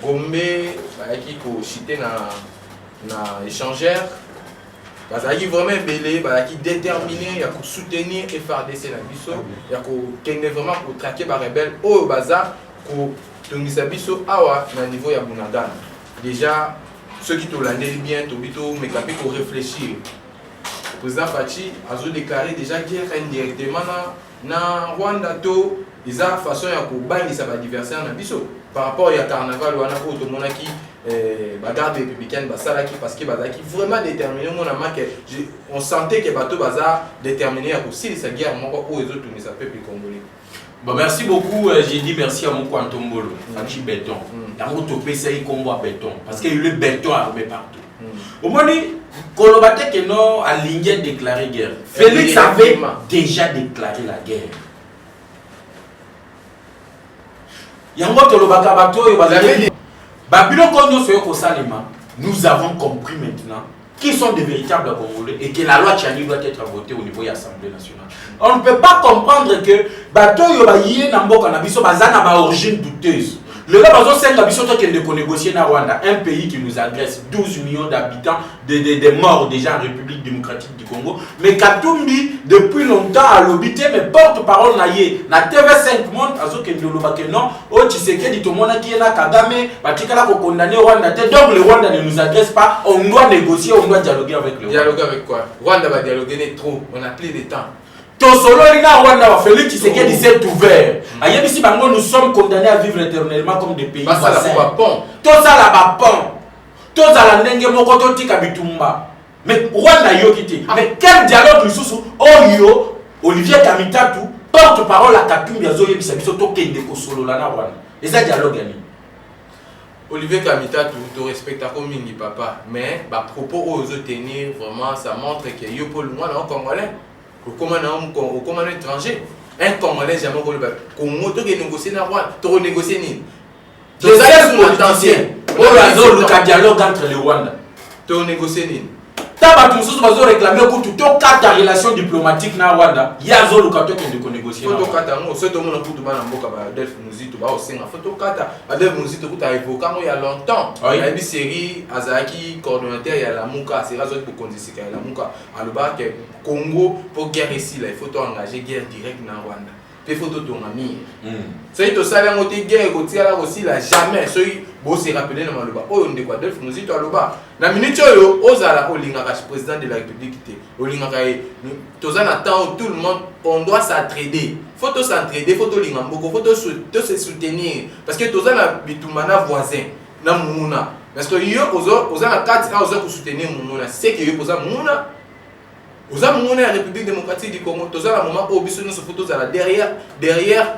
Gombe ba ki ko chiter na échangeur. Bazaki vraiment belé, bazaki déterminé, il y a pour soutenir FARDC na biso, il y a pour vraiment pour traquer les rebelles au bazar pour tongisa biso awa na niveau ya Bunagana. Déjà ceux qui t'hollandais bien, tobito mais capé pour réfléchir. Le président Fachi a déclaré déjà guerre indirectement na Rwanda to ils a façon ya ko bangisa ba adversaire na biso par rapport à carnaval wana ko to monaki bagarde républicaine basalaki parce que bazaki vraiment déterminé on sentait que bateau bazar déterminé à aussi sa guerre moko o ezo tunisa peuple congolais. Bon merci beaucoup, j'ai dit merci à mon Quantombolo, Fachi Béton. yango topesa yi kombo à béton parce que le béton armé partout. Au moins Kolobate que non a ligné déclaré guerre. Félix avait déjà déclaré la guerre. Yango tolobaka bato yo bazali Babylon Kondo soyo ko salima. Nous avons compris maintenant qui sont des véritables Congolais et que la loi Tchani doit être votée au niveau de l'Assemblée nationale. On ne peut pas comprendre que bato yo ba yé na mboka na biso bazana ba origine douteuse. Le gars bazo senga biso to kende ko négocier na Rwanda, un pays qui nous agresse, 12 millions d'habitants, des morts déjà en République démocratique du Congo. Mais Katumbi depuis longtemps a lobité mais porte-parole na yé na TV5 monde azo kende lobaka non, o Tshisekedi to mona ki na Kagame, batikala ko condamner Rwanda. Donc le Rwanda ne nous agresse pas, on doit négocier, on doit dialoguer avec le Rwanda. Dialoguer avec quoi? Rwanda va dialoguer trop, on a plus de temps. Tosolo ina Rwanda Félix Tshisekedi s'est ouvert. Ayebisi bango nous sommes condamnés à vivre éternellement comme des pays voisins. Tozala ba pont. Tozala ndenge moko totika bitumba. Mais Rwanda yokiti. Mais quel dialogue lisusu oyo Olivier Kamitatu porte-parole à Katumbi azoyebisa biso tokende kosolola na Rwanda. Eza dialogue ani. Olivier Kamitatu to respecte comme mingi papa, mais ba propos ozo tenir vraiment ça montre que yo pour moi non congolais. Comment un étranger, un Congolais jamais Congo to négocier na Rwanda, to négocier ni. Les alliés politiciens, on a un dialogue entre les Rwanda. To négocier ni. Taba tout ça va réclamer que tout quatre relations diplomatiques na Rwanda, yazo lukato que négocier. Photo kata ngo, so to mona kutu bana mboka ba Delph Muzito ba osenga photo kata, Delph Muzito kuta évoqué il y a longtemps. Il y a une série Azaki coordonnateur il y a la Muka, c'est raison pour condisika la Muka. Alors que Congo pour guerre ici là, il faut engager guerre directe na Rwanda. Puis photo ton ami. C'est to sala ngote guerre côté là aussi là jamais. So bo se rappeler na maloba. Oh on de quoi Delph Muzito aloba. Na minute yo ozala olinga président de la République té. Olinga tozana temps tout le monde on doit s'entraider. Faut s'entraider, faut linga mboko, faut se soutenir parce que tozana bitumana voisin na muna. Parce que yo ozana 4 ans ozo soutenir muna. C'est que yo poza muna. Oza muna la République démocratique du Congo. Tozana moment au biso nous photo za derrière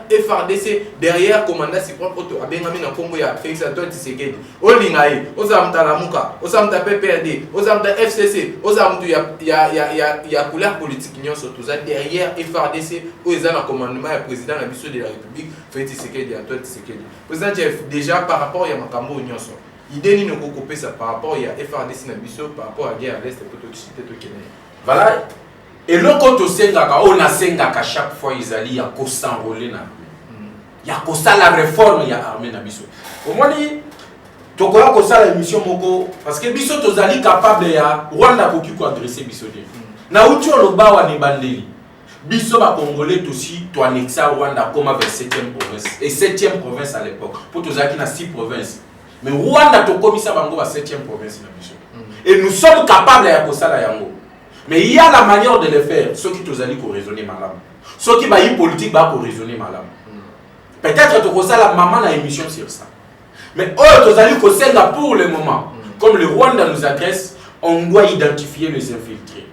FRDC, derrière commandant suprême auto abengami na Congo ya Félix Antoine Tshisekedi. Olingaye, oza mtalamuka, oza mta PPRD, oza mta FCC, oza mtu ya couleur politique nyonso toza derrière FRDC ou eza na commandement ya président na biso de la République Félix Tshisekedi Antoine Tshisekedi. Président chef déjà par rapport ya makambo nyonso. Idée ni noko couper ça par rapport ya FRDC na biso par rapport à guerre à l'est pour to citer to Kenya. Voilà. Et le côté sengaka, on a sengaka chaque fois ils allaient y a s'enrôler na. Il y a ça la réforme il y a armée na biso. Au moins ni tokola ko ça la émission moko parce que biso tozali capable ya Rwanda koki ko adresser biso de. Na uti oloba wa ni bandeli. Biso ba congolais aussi to annexer Rwanda comme avec 7e province et 7e province à l'époque. Pour tozaki na 6 provinces. Mais Rwanda to komisa bango ba 7e province na biso. Et nous sommes capables ya ko ça la yango. Mais il y a la manière de le faire. Ceux qui te allaient raisonner malade. Ceux qui baillent politique va raisonner malade. Peut-être que tu as la maman dans l'émission sur ça. Mais eux, tu allais pour le moment. Comme le Rwanda nous agresse, on doit identifier les infiltrés.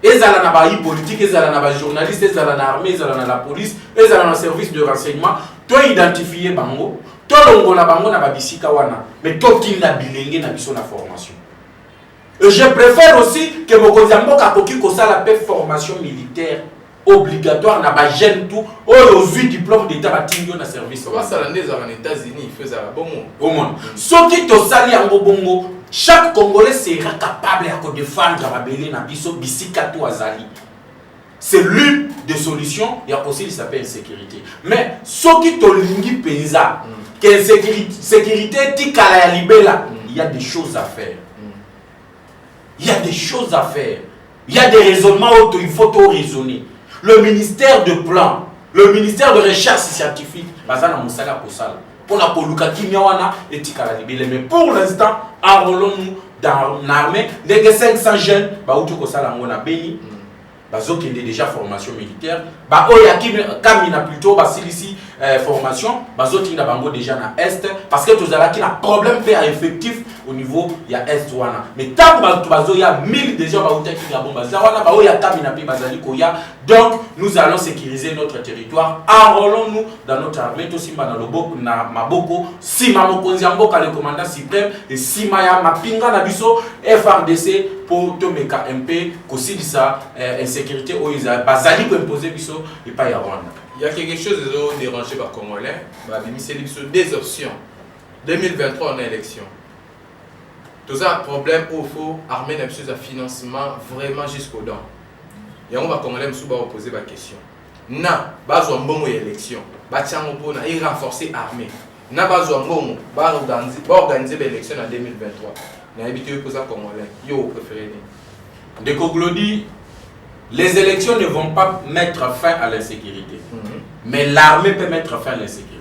Ils allaient dans la politique, ils allaient dans la journaliste, ils allaient dans l'armée, ils allaient dans la police, ils allaient dans le service de renseignement. Tu as identifié bango. Tu as l'ongo na bango na babisika wana. Mais tu as bilingé na biso na formation. Et je préfère aussi que Mokozambo Kakoki Kosa la formation militaire obligatoire na ba jeune tout au 8 diplôme d'état batingo na service. On va s'aller aux États-Unis, il faisait la bonne au monde. Ce qui te sali en bongo, chaque Congolais sera capable de défendre la belé na biso bisika to azali. C'est l'une des solutions, il y a aussi il s'appelle insécurité. Mais ce qui te lingi penza que sécurité tikala ya libela, il y a des choses à faire. Il y a des choses à faire. Il y a des raisonnements où il faut tout raisonner. Le ministère de plan, le ministère de recherche scientifique, pour la poluka kimyawana et tikala libele. Mais pour l'instant, enrôlons-nous dans l'armée. Dès que 500 jeunes, ils ont déjà formation militaire. Kamina plutôt, formation bazotinda bango déjà na est parce que tozalaki na problème pe effectif au niveau ya est wana mais tant que bazoya 1000 déjà bautaki Gabon baza wana baoya kamina pe bazali koya donc nous allons sécuriser notre territoire enrôlons-nous dans notre armée to simba na loboko na maboko sima mokonzi ya mboka le commandant suprême et sima ya mapinga na biso FRDC pour tomeka MP kosilisa insécurité oiza bazali ko imposer biso et pas ya Rwanda. Il y a quelque chose de dérangé par Congolais. Des options. 2023 on a élection. Tout ça problème au faux armée n'a plus de financement vraiment jusqu'au dents. Il y a un Congolais qui va poser la question. Na base en bon élection. Batiango pour na y renforcer armée. Na base en bon va organiser l'élection en 2023. Na habitué poser Congolais. Yo préféré. De Koglodi, les élections ne vont pas mettre fin à l'insécurité. Mais l'armée peut mettre fin à l'insécurité.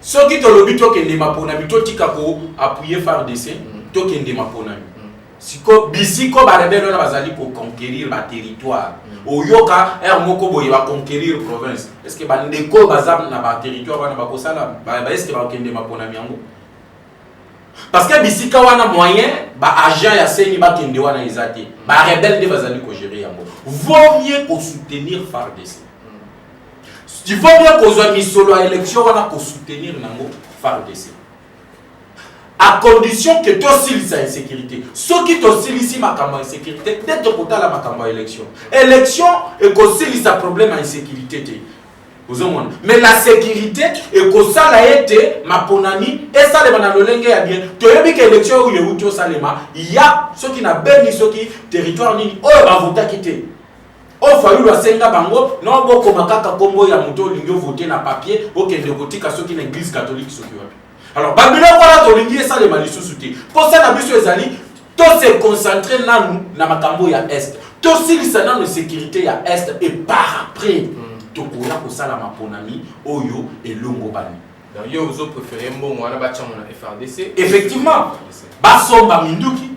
Ce qui te lobby to kende maponami to tika ko appuyer FARDC to kende maponami. Siko bisiko ba rebelle na bazali ko conquérir ba territoire. Oyoka moko boye ba conquérir province. Est-ce que ba ndeko bazam na ba territoire wana ba kosala ba est-ce que ba kende maponami yango? Parce que bisika wana moyen ba agent ya seni ba kende wana ezate. Ba rebelle de bazali ko gérer yango. Vaut mieux ko soutenir FARDC. Il faut bien qu'on soit mis solo à l'élection, on a soutenir Nango FARDC. À condition que toi aussi il y a insécurité. Ceux qui t'oscillent ici ma campagne insécurité, dès que tu as la campagne élection. Élection et qu'aussi il y a problème à insécurité. Mais la sécurité et que ça l'a été ma ponani et ça les manalolenge ya bien. Tu as vu que l'élection où il y a eu salema, il y a ceux qui n'a béni ceux qui territoire ni oh va voter quitter. Oh fallu la senga bango non boko makaka kombo ya moto lingo voter na papier okende kotika soki na église catholique soki wapi. Alors babilo voilà to lingi ça les malisu souti. Pour ça na biso ezali to se concentrer na makambo ya est. To silisa na sécurité ya est et par après to koya ko sala maponami oyo elongo bani. Donc yo vous préférez mbongo wana ba tchamo na FRDC. Effectivement. Basomba minduki.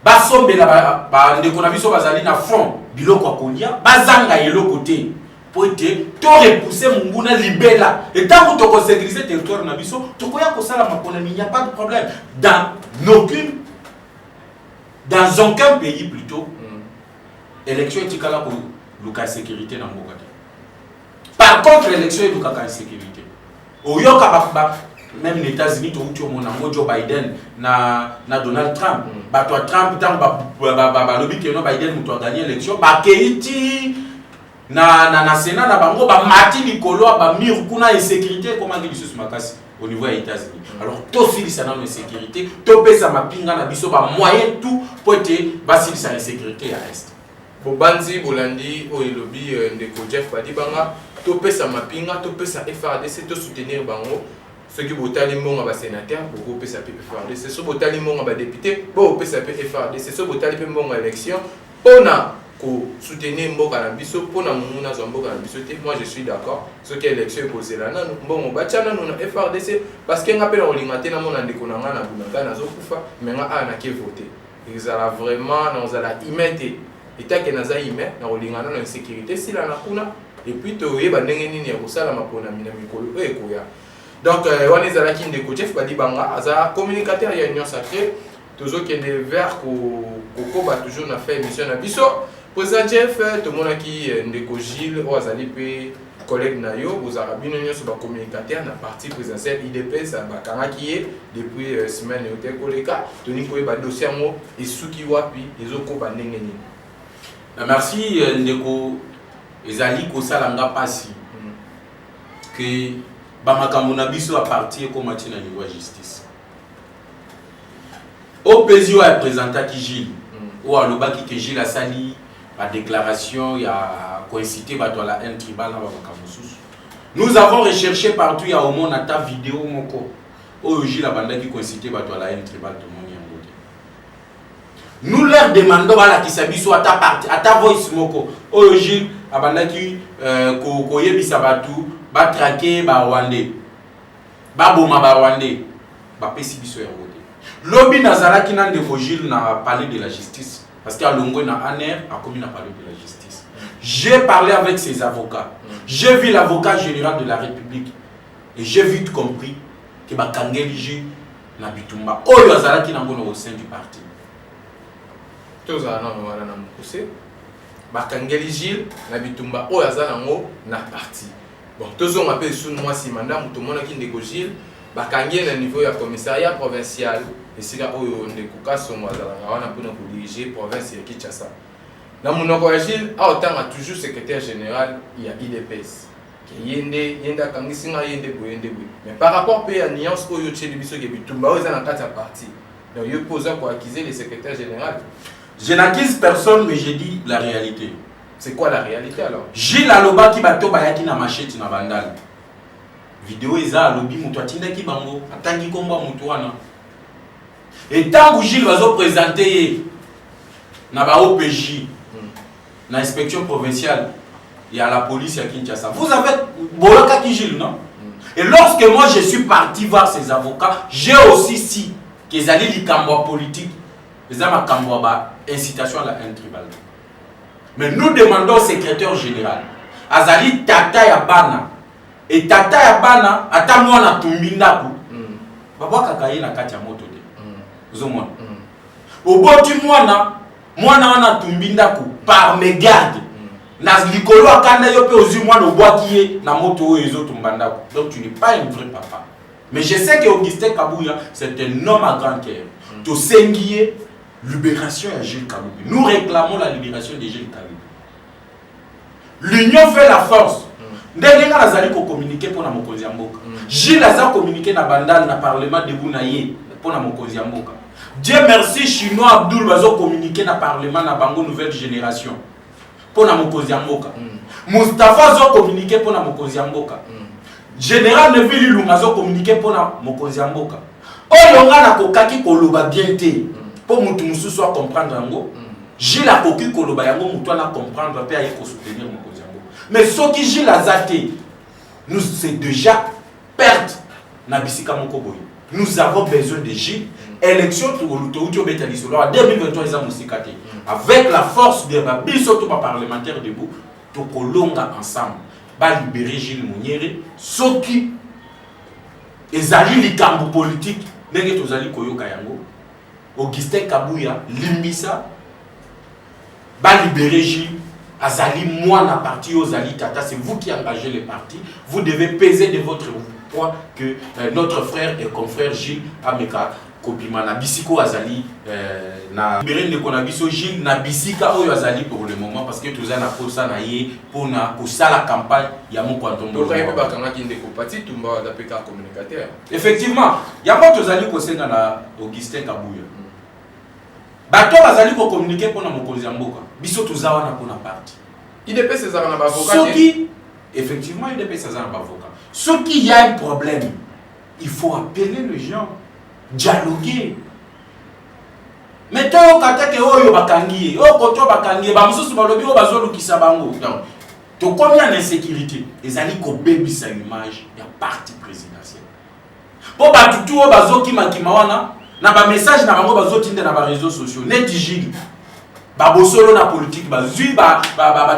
Basombela ba ndeko na biso bazali na front biloko akolia bazanga eloko te po ete to repousser munguna libela et tant que to sécuriser territoire na biso to koya ko sala mapona il n'y a pas de problème dans aucun pays plutôt élection etikala ko luka sécurité na mboka te. Par contre élection eluka ka sécurité oyoka ba même les États-Unis tu as Joe Biden na Donald Trump toi Trump tant lobby que no Biden muto a gagné l'élection ba keiti na Sénat na bango ba mati likolo ba mur kuna insécurité comment dire sous makasi au niveau des États-Unis. Alors to fili ça na insécurité to pesa mapinga na biso ba moyen tout pour être ba fili ça insécurité à est. Bobanzi bolandi o lobby ndeko Jeff Badibanga to pesa mapinga to pesa FRDC to soutenir bango. Ceux qui votent les monts à sénateur, pour que ça peut faire. C'est ceux qui votent les monts à député, pour que ça peut faire. C'est ceux qui votent les monts à élection, pour soutenir Mboka à Bisso, pour Mouna Zamboka à Bisso. Moi je suis d'accord. Ceux qui élection posent là, bon, on va tchana nous FRDC parce qu'on appelle en limaté dans mon andékonanga na bunanga na zokufa, mais on a qui voté. Ils ont vraiment dans la imité. Et tant que naza imé, na olingana na sécurité si la nakuna et puis to yeba ndenge nini ya kosala mapona mina mikolo ekoya. Donc, on est à la kin de Kochef Badibanga, à communicateur et union sacrée, toujours qui est vers Koko, toujours on a fait émission à Bisso. Président Jeff, tout le monde qui est de Gilles, ou Azalipe, collègue Nayo, vous avez bien union sur le communicateur, la partie présidentielle IDP, ça va qui est depuis semaine et hôtel Koleka, Tony Koé, dossier à moi, et Suki Wapi, et Zoko Bandengeni. Merci Ndeko, Ezali Kosalanga Passi, que Bamakambo na biso a partir comme match na niveau justice. Au Pésio a présenté qui Gilles ou à l'obaki que Gilles a sali la déclaration il a coïncité ba la haine tribale na Bamakambo sous. Nous avons recherché partout il y a au moins ta vidéo moko. Au Gilles a banda qui coïncité ba la haine tribale tout le monde yango. Nous leur demandons à qui sabiso à ta partie à ta voice moko. Au Gilles a banda qui ko yebisa batu ba traquer ba Rwandais ba boma ba Rwandais ba pesi biso ya wote lobby nazala ki na ndeko Gilles na parler de la justice parce que alongo na aner a commis na parler de la justice J'ai parlé avec ses avocats. J'ai vu l'avocat général de la République. Et j'ai vite compris que Bakangeli Gilles na bitumba. Oyo azalaki nango au sein du parti. Tozala na wala na mukuse. Bakangeli Gilles na bitumba oyo azala nango na parti. Bon, tozonga pe sous moi si mandat muto mona ki ndeko Gilles bakangi na niveau ya commissariat provincial et sika oyo ndeko Kasongo azala wana pona ko diriger province ya Kinshasa. Na monoko ya Gilles a autant toujours secrétaire général il y a IDPS. Yenda kangisinga yende boyende boy. Mais par rapport à la nuance oyo tsheli biso ke bitumba oyo za na kati ya parti. Donc yo posa pour accuser le secrétaire général. Je n'accuse personne mais je dis la réalité. C'est quoi la réalité alors? Gilles Aloba qui bato bayaki na machette na bandal. Vidéo eza alobi muto atindaki bango atangi komba muto wana. Et tant que Gilles va se présenter na ba OPJ na inspection provinciale, il y a la police à Kinshasa. Vous avez Bolaka qui Gilles, non? Et lorsque moi je suis parti voir ces avocats, j'ai aussi si qu'ils allaient les cambois politiques, ils ont ma incitation à la haine tribale. Mais nous demandons au secrétaire général, Azali Tata Yabana, et Tata Yabana, attends-moi na tumbindaku, baba kakaye na kati ya moto de. Vous avez au bout du mois na tumbindaku par mes gardes. Na likolo akanda yo pe ozu mwana obwaki na moto oyo ezotumbandako. Donc tu n'es pas un vrai papa. Mais je sais que Augustin Kabouya c'est un homme à grand cœur. To sengié libération de Gilles Kaloubi. Nous réclamons la libération de Gilles Kaloubi. L'union fait la force. Ndenge nga nazali ko communiquer pour na mokonzi ya mboka. Gilles aza communiquer na bandal na parlement de Bounaye pour na mokonzi ya mboka. Dieu merci chinois Abdul bazo communiquer na parlement na bango nouvelle génération. Pour na mokonzi ya mboka. Mustafa zo communiquer pour na mokonzi ya mboka. Général Neville Lunga zo communiquer pour na mokonzi ya mboka. Oyo nga na kokaki koloba bien te. Pour mutu mususu a comprendre yango. Gilles a koki koloba yango mutu na comprendre pe aye ko soutenir mokonzi ya mboka. Mais ce qui Gilles azate nous c'est déjà perte na bisika moko boy. Nous avons besoin de Gilles. Élection en 2023 ils ont musikate. Avec la force de biso parlementaire debout, to kolonga ensemble, ba libérer Gilles Mouniere, soki ezali likambo politique, ndenge tozali koyoka yango. Augustin Kabouya limbisa ba libérer Gilles, azali moi na parti ozali tata, c'est vous qui engagez les partis, vous devez peser de votre poids que notre frère et confrère Gilles Ameka Kopima na bisiko azali na libéré de konabiso Gilles na bisika oyo azali pour le moment parce que tous na posa na ye pour na kosala campagne ya mon kwantombo. Donc ayeba bakanga ki ndeko pati tumba da peka communicateur. Effectivement, ya mo tozali kosenga na Augustin Kabouya. Bato bazali ko communiquer pour na mokonzi ya mboka. Biso tozawa na pona parti. IDP César na ba avocat. Soki effectivement IDP César na ba avocat. Soki y a un problème, il faut appeler les gens. Dialoguer. Mais tant que oyo bakangi, o koto bakangi, ba mususu balobi o bazolu kisabango. Donc, to combien d'insécurité, ezali ko bebisa image ya parti présidentiel. Po ba tutu o bazoki makima wana, na ba message na bango bazotinde na ba réseaux sociaux, net Gilles. Ba bosolo na politique bazui ba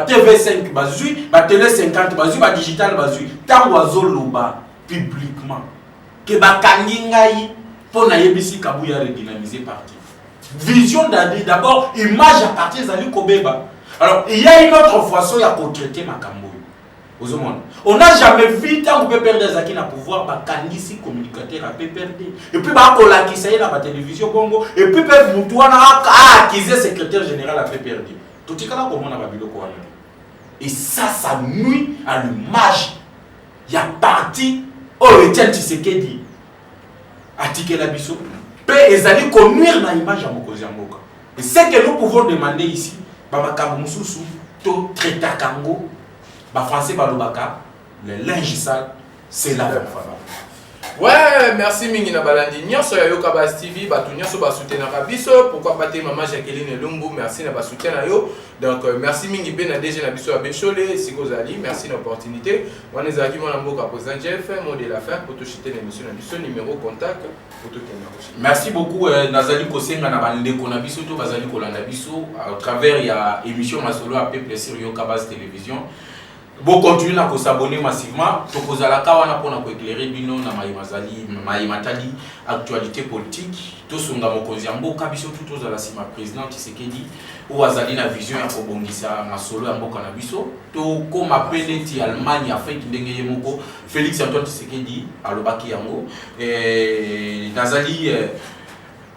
TV5 bazui, ba télé 50 bazui, ba digital bazui. Tango azoloba publiquement que bakangi ngai pour na yebisi Kabouya redynamiser parti. Vision d'abord, image à partir d'Ali Kobeba. Alors, il y a une autre façon de traiter Makambo. On n'a jamais vu tant que PPRD Zaki na pouvoir, Bakandisi communicateur à PPRD. Et puis, Bakola qui s'est la télévision Congo. Et puis, Moutouana a acquisé secrétaire général à PPRD. Tout est là comme on a Babilo Kouana. Et ça nuit à l'image. Il y a parti, oh, Etienne Tshisekedi. Atike la biso pe ezali connuire na image ya mokonzi ya mboka. Et ce que nous pouvons demander ici baba kamususu to traiter kango ba français balobaka le linge sale c'est la même fois. Ouais, merci mingi na balandi nyonso ya Yoka Base TV, batu nyonso ba soutenir biso, pourquoi pas te maman Jacqueline Lumbu, merci na ba soutien na yo. Donc merci mingi pe na DG na biso ya Bechole, sikozali, merci na opportunité. Wana ezaki mwana mboka président Jeff, mot de la fin pour te chuter l'émission na biso numéro contact pour te tenir. Merci beaucoup Nazali Kosenga na bandeko na biso to bazali kolanda biso à travers ya émission Masolo à peuple sur Yoka Base Télévision. Bon, continuez à s'abonner massivement. Tokozala kawana pona ko éclairer bino na maimazali maimatali actualité politique. To songa mokonzi mboka biso tout aux la sima président Tshisekedi ou azali na vision ya kobongisa masolo ya mboka na biso. To comme appelé ti Allemagne Afrique ndenge moko Félix Antoine Tshisekedi alobaki yango nazali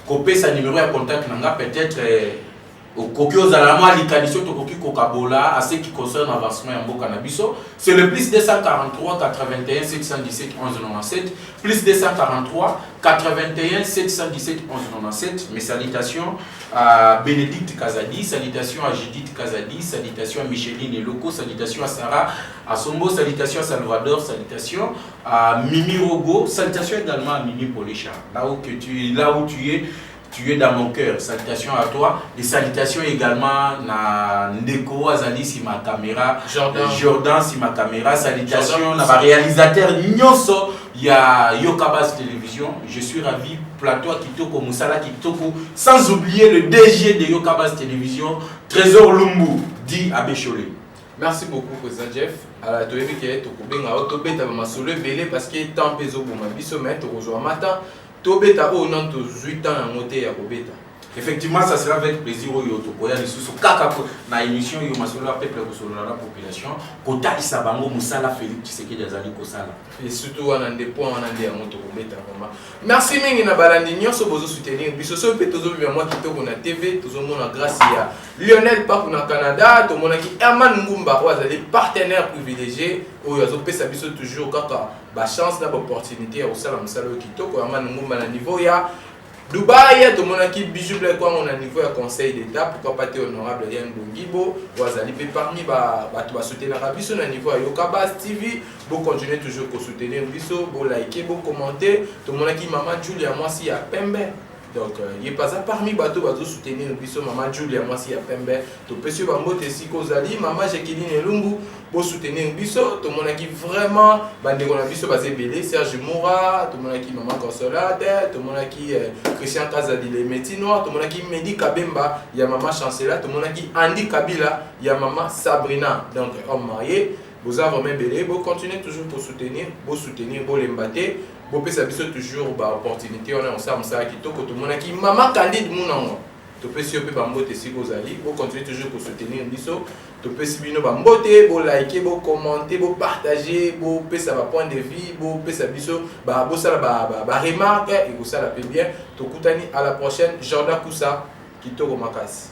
kopesa numéro ya contact nanga peut-être au Kokyo Zalama, l'Ikadisho Tokoki Kokabola, à ce qui concerne l'avancement en Bokanabiso, c'est le plus 243 81 717 11 97, plus 243 81 717 11 97. Mes salutations à Bénédicte Kazadi, salutations à Judith Kazadi, salutations à Micheline Eloko, salutations à Sarah Asombo, salutations à Salvador, salutations à Mimi Rogo, salutations également à Mimi Polisha, là où tu es dans mon cœur. Salutations à toi. Des salutations également à Ndeko Azali si ma caméra. Jordan si ma caméra. Salutations à ma réalisateur Nyonso. Il y a Yoka Base Télévision. Je suis ravi. Plateau Kitoko Moussala Kitoko. Sans oublier le DG de Yoka Base Télévision, Trésor Lumbu, dit à Bécholé. Merci beaucoup, président Jeff. Alors, tu as vu que tu as belé parce que tant peso pour ma bisomètre, tu rejoins matin. Tobeta o non to 8 ans à monter à Kobeta. Effectivement, ça sera avec plaisir au Yoto. Koya les sous kaka na émission yo masolo peuple ko la population. Kota isabango musala Félix Tshisekedi azali kosala. Et surtout on a des points on a des moto Kobeta vraiment. Merci mingi na balandi nyonso bozo soutenir biso so pe tozo bia moi kitoko na TV, tozo mona grâce ya Lionel Paku na Canada, to mona ki Herman Ngumba ko azali partenaire privilégié o yazo pesa biso toujours kaka ba chance na opportunité au sala musalo kitoko Herman Ngumba na niveau ya Dubaï, tout le monde qui bijou blé quoi on a niveau à conseil d'état pourquoi pas te honorable Yann Bongibo Wazali parmi tu vas soutenir la biso na niveau à Yoka Base TV pour continuer toujours à soutenir biso pour liker pour commenter tout le monde qui maman Julia moi si à Pembe donc il est pas ça parmi bateau va soutenir biso maman Julia moi si à Pembe to monsieur Bambote si Kozali maman Jacqueline Lumbu pour soutenir biso tout le monde qui vraiment bande qu'on a biso basé belé Serge Moura tout le monde qui maman Consolate tout le monde qui Christian Kazadi les Métinois tout le monde qui Medi Kabemba il y a maman Chancela tout le monde qui Andy Kabila il y a maman Sabrina donc homme marié vous avez même belé vous continuez toujours pour soutenir pour l'embater vous pouvez toujours opportunité on a ça qui tout le monde qui maman Candide Mounango tu peux suivre Bambote si vous allez vous continuez toujours pour soutenir biso tu peux suivre Bambote vous liker vous commenter vous partager vous pouvez ça point de vue vous pouvez ça biso vous ça remarque et vous ça la peut bien tu kutani à la prochaine Jordan Koussa Kitoko Makasi.